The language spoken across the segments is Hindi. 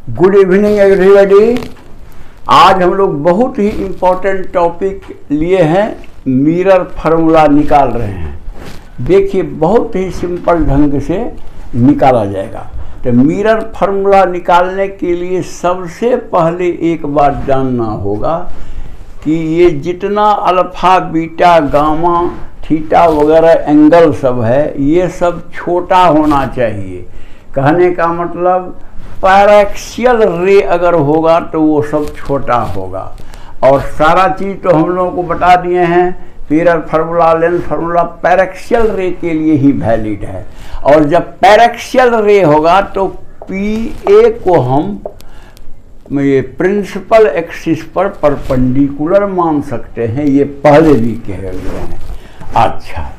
Good evening everybody. आज हम लोग बहुत ही इम्पोर्टेंट टॉपिक लिए हैं, मिरर फार्मूला निकाल रहे हैं। देखिए बहुत ही सिंपल ढंग से निकाला जाएगा। तो मिरर फार्मूला निकालने के लिए सबसे पहले एक बात जानना होगा कि ये जितना अल्फा बीटा गामा थीटा वगैरह एंगल सब है, ये सब छोटा होना चाहिए। कहने का मतलब पैरेक्सियल रे अगर होगा तो वो सब छोटा होगा। और सारा चीज़ तो हम लोगों को बता दिए हैं, mirror formula lens formula paraxial रे के लिए ही वैलिड है। और जब पैरेक्सियल रे होगा तो पी ए को हम ये प्रिंसिपल एक्सिस पर परपेंडिकुलर मान सकते हैं, ये पहले भी कहे हुए हैं। अच्छा,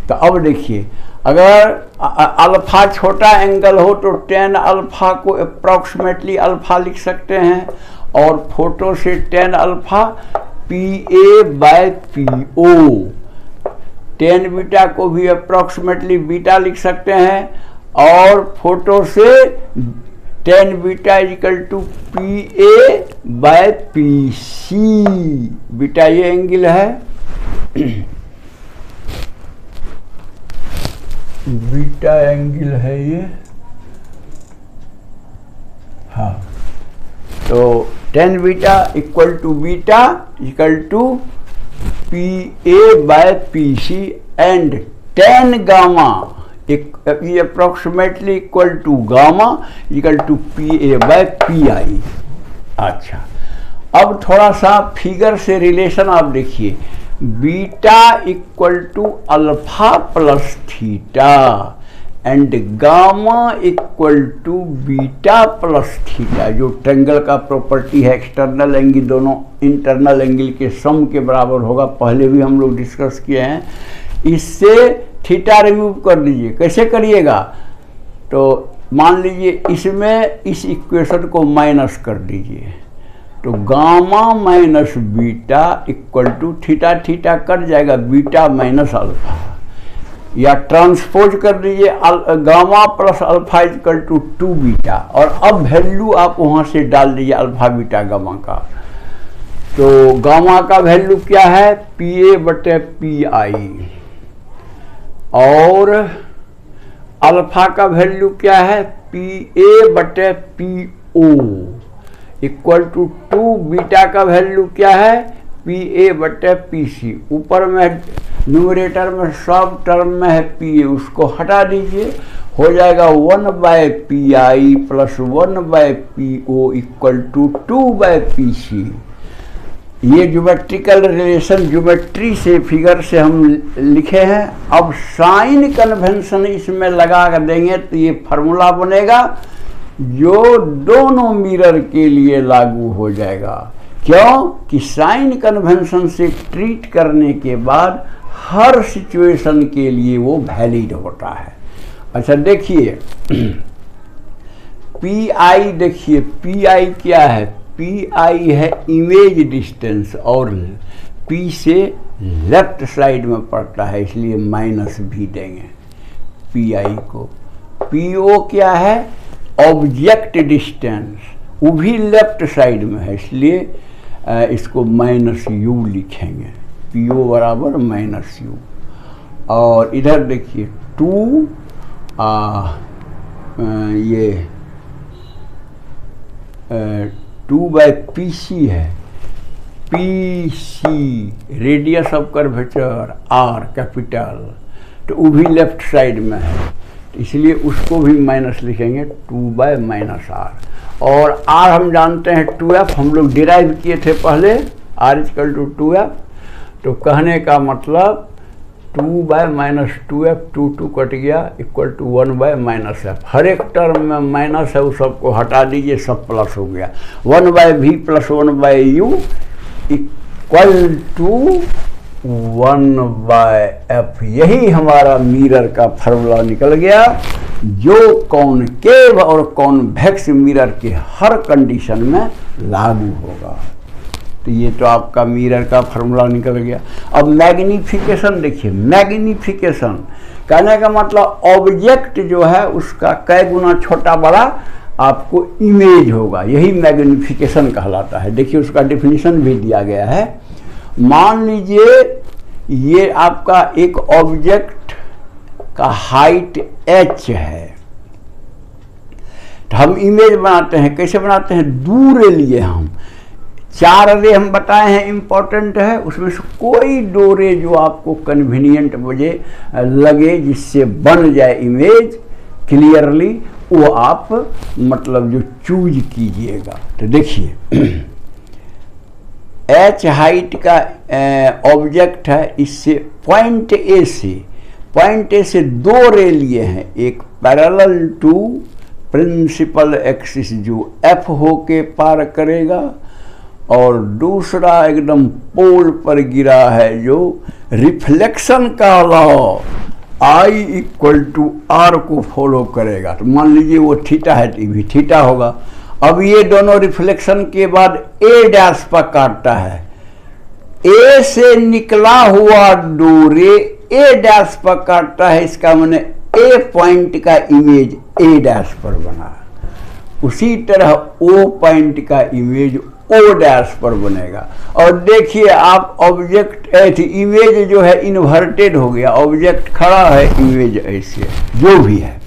तो अब देखिए, अगर अल्फा छोटा एंगल हो तो टेन अल्फा को अप्रॉक्सीमेटली अल्फा लिख सकते हैं, और फोटो से tan alpha P A by P O. Tan beta को भी अप्रॉक्सीमेटली बीटा लिख सकते हैं, और फोटो से tan beta equal to P A by P C. Beta ये एंगल है, बीटा एंगल है ये, हाँ। तो tan beta equal to beta equal to P A by P C, and tan gamma ये approximately equal to gamma equal to P A by P I. अच्छा, अब थोड़ा सा फिगर से रिलेशन आप देखिए, beta equal to alpha plus theta and gamma equal to beta plus theta. जो ट्रायंगल का प्रॉपर्टी है, एक्सटर्नल एंगल दोनों इंटरनल एंगल के सम के बराबर होगा, पहले भी हम लोग डिस्कस किए हैं। इससे थीटा रिमूव कर दीजिए। कैसे करिएगा? तो मान लीजिए इसमें इस इक्वेशन को माइनस कर दीजिए, तो gamma minus beta equal to theta, theta cut जाएगा, बीटा माइनस अल्फा, या ट्रांसपोज कर दीजिए gamma plus alpha equal to 2 beta, और अब वैल्यू आप वहाँ से डाल दीजिए अल्फा बीटा गामा का। तो गामा का वैल्यू क्या है? पी ए बटे पी आई, और अल्फा का वैल्यू क्या है? पी ए बटे P O equal to 2। Beta का वैल्यू क्या है? पी ए बटे पी सी। ऊपर में न्यूमरेटर में सब टर्म में है पी ए, उसको हटा दीजिए, हो जाएगा 1 by P I plus 1 by P O equal to 2 by P C. ये ज्योमेट्रिकल रिलेशन ज्योमेट्री से फिगर से हम लिखे हैं। अब साइन कन्वेंशन इसमें लगा कर देंगे तो ये फार्मूला बनेगा जो दोनों मिरर के लिए लागू हो जाएगा। क्यों कि साइन कन्वेंशन से ट्रीट करने के बाद हर सिचुएशन के लिए वो वैलिड होता है। अच्छा देखिए, पी आई देखिए, पी आई क्या है? पी आई है इमेज डिस्टेंस, और पी से लेफ्ट साइड में पड़ता है, इसलिए माइनस भी देंगे पी आई को। पी ओ क्या है? ऑब्जेक्ट डिस्टेंस, वो भी लेफ्ट साइड में है, इसलिए इसको माइनस यू लिखेंगे, पी ओ बराबर माइनस यू। और इधर देखिए 2 ये 2 बाय पी सी है, P C radius of curvature R capital, तो वो भी लेफ्ट साइड में है, इसलिए उसको भी माइनस लिखेंगे 2 बाय माइनस आर। और आर हम जानते हैं 2f, हम लोग डिराइव किए थे पहले, आर इक्वल टू 2f। तो कहने का मतलब 2 बाय माइनस 2f, 2 कट गया, equal to 1 by minus F. हर एक टर्म में माइनस है, उस सबको हटा दीजिए, सब प्लस हो गया। 1 by V plus 1 by U equal to 1 by F. यही हमारा मिरर का फार्मूला निकल गया, जो कॉनकेव और कॉन्वेक्स मिरर के हर कंडीशन में लागू होगा। तो ये तो आपका मिरर का फार्मूला निकल गया। अब मैग्निफिकेशन देखिए, मैग्निफिकेशन कहने का मतलब ऑब्जेक्ट जो है उसका कई गुना छोटा बड़ा आपको इमेज होगा, यही मैग्निफिकेशन कहलाता है। देखिए उसका डेफिनेशन भी दिया गया है। मान लीजिए ये आपका एक ऑब्जेक्ट का हाइट h है, तो हम इमेज बनाते हैं। कैसे बनाते हैं? दूर लिए हम 4 रे हम बताए हैं इम्पोर्टेंट है, उसमें से कोई 2 रे जो आपको कन्वीनियंट मुझे लगे जिससे बन जाए इमेज क्लियरली, वो आप मतलब जो चूज कीजिएगा। तो देखिए h हाइट का ऑब्जेक्ट है, इससे पॉइंट ए से 2 रे लिए हैं, एक पैरेलल टू प्रिंसिपल एक्सिस जो f होके पार करेगा, और दूसरा एकदम पोल पर गिरा है जो रिफ्लेक्शन का लॉ I = R को फॉलो करेगा। तो मान लीजिए वो थीटा है, तो भी थीटा होगा। अब ये दोनों रिफ्लेक्शन के बाद A' पर काटता है, A से निकला हुआ 2 रे A' पर काटता है, इसका माने A पॉइंट का इमेज A' पर बना। उसी तरह O पॉइंट का इमेज O' पर बनेगा। और देखिए आप ऑब्जेक्ट इमेज जो है इन्वर्टेड हो गया, ऑब्जेक्ट खड़ा है, इमेज ऐसे जो भी है।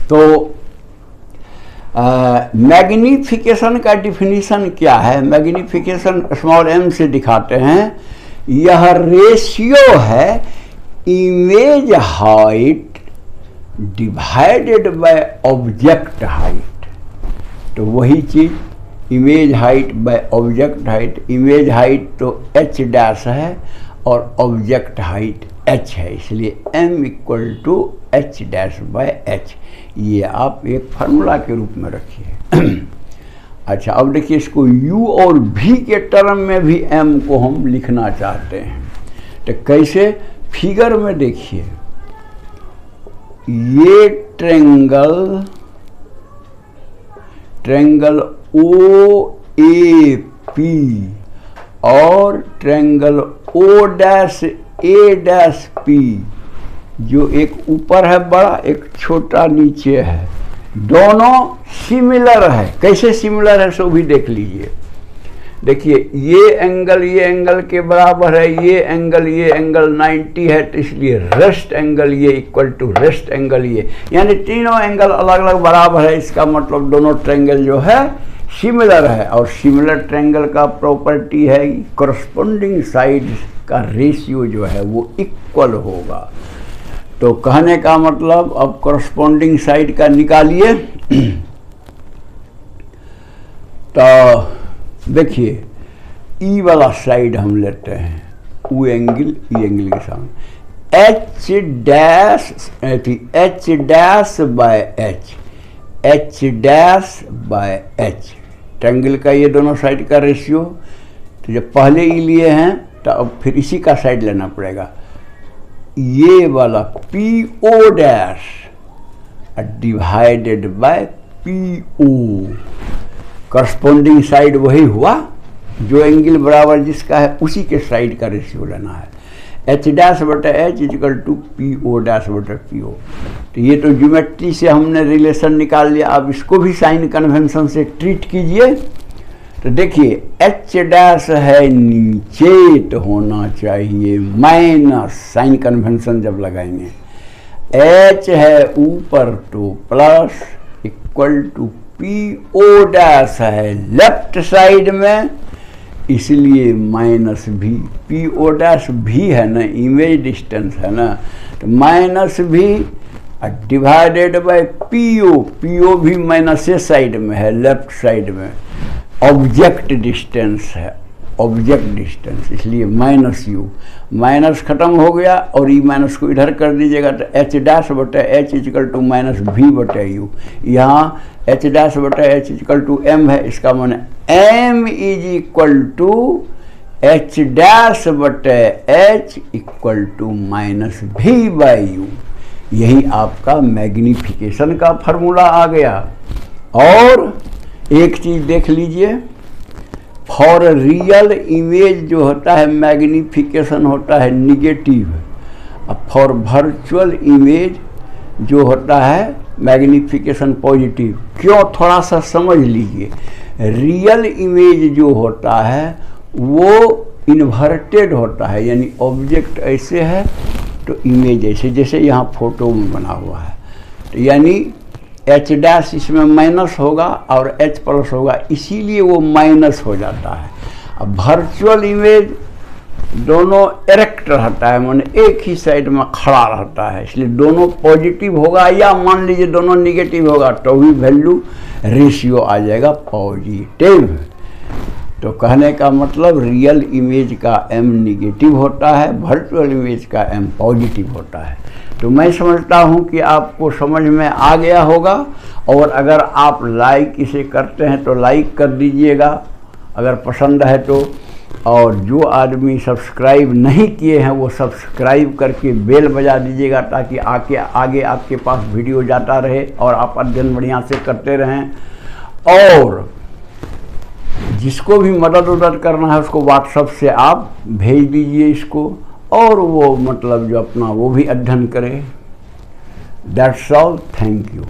तो मैग्निफिकेशन का डिफिनीशन क्या है? मैग्निफिकेशन स्मॉल m से दिखाते हैं। यह रेशियो है image height divided by object height. तो वही चीज image height by object height. Image height तो h' है और ऑब्जेक्ट हाइट h है, इसलिए m = h'/h। ये आप एक फार्मूला के रूप में रखिए। अच्छा, अब देखिए इसको u और v के टर्म में भी m को हम लिखना चाहते हैं। तो कैसे? फिगर में देखिए, ये ट्रेंगल OAP और ट्रेंगल O'A'P, जो एक ऊपर है बड़ा, एक छोटा नीचे है, दोनों सिमिलर है। कैसे सिमिलर है सो भी देख लीजिए। देखिए ये एंगल के बराबर है, ये एंगल 90 है, तो इसलिए रेस्ट एंगल ये = रेस्ट एंगल ये, यानी तीनों एंगल अलग अलग बराबर है। इसका मतलब दोनों ट्रायंगल जो है सिमिलर है। और सिमिलर ट्रायंगल का प्रॉपर्टी है कॉरस्पॉन्डिंग साइड का रेशियो जो है वो इक्वल होगा। तो कहने का मतलब अब कॉरस्पॉन्डिंग साइड का निकालिए। तो देखिए ई वाला साइड हम लेते हैं, वो एंगल ई एंगल के सामने h'/h ट्रायंगल का ये दोनों साइड का रेशियो। तो जब पहले ई लिए हैं तो अब फिर इसी का साइड लेना पड़ेगा। ये वाला PO' divided by PO, corresponding side वही हुआ, जो एंगल बराबर जिसका है उसी के साइड का रेशियो लेना है। h'/h = PO'/PO। तो ये तो ज्योमेट्री से हमने रिलेशन निकाल लिया। अब इसको भी साइन कन्वेंशन से ट्रीट कीजिए। तो देखिए h' है नीचे तो होना चाहिए माइनस, साइन कन्वेंशन जब लगाएंगे। h है ऊपर तो प्लस, = PO' है लेफ्ट साइड में, इसलिए -v। PO' भी है ना, इमेज डिस्टेंस है ना, तो -v डिवाइडेड बाय PO भी माइनस साइड में है, लेफ्ट साइड में। ऑब्जेक्ट डिस्टेंस है, ऑब्जेक्ट डिस्टेंस, इसलिए -u। माइनस खत्म हो गया और ई माइनस को इधर कर दीजिएगा तो h'/h = -v/u। यहाँ h'/h = m है, इसका माने m = h'/h = -v/u। यही आपका मैग्निफिकेशन का फार्मूला आ गया। और एक चीज देख लीजिए, फॉर रियल इमेज जो होता है मैग्निफिकेशन होता है निगेटिव, अब फॉर वर्चुअल इमेज जो होता है मैग्निफिकेशन पॉजिटिव। क्यों, थोड़ा सा समझ लीजिए। रियल इमेज जो होता है वो इन्वर्टेड होता है, यानी ऑब्जेक्ट ऐसे है तो इमेज ऐसे, जैसे यहाँ फोटो में बना हुआ है, तो यानी एच डैश इसमें माइनस होगा और एच प्लस होगा, इसीलिए वो माइनस हो जाता है। अब वर्चुअल इमेज दोनों इरेक्ट रहता है, माने एक ही साइड में खड़ा रहता है, इसलिए दोनों पॉजिटिव होगा, या मान लीजिए दोनों निगेटिव होगा तो भी वैल्यू रेशियो आ जाएगा पॉजिटिव। तो कहने का मतलब रियल इमेज का m निगेटिव होता है, वर्चुअल इमेज का m पॉजिटिव होता है। तो मैं समझता हूँ कि आपको समझ में आ गया होगा, और अगर आप लाइक इसे करते हैं तो लाइक कर दीजिएगा अगर पसंद है तो, और जो आदमी सब्सक्राइब नहीं किए हैं वो सब्सक्राइब करके बेल बजा दीजिएगा, ताकि आगे आपके पास वीडियो जाता रहे और आप अध्ययन बढ़िया से करते रहें। और जिसको भी मदद करना है उसको व्हाट्सएप से आप भेज दीजिए इसको, और वो मतलब जो अपना वो भी अध्ययन करे। That's all, thank you.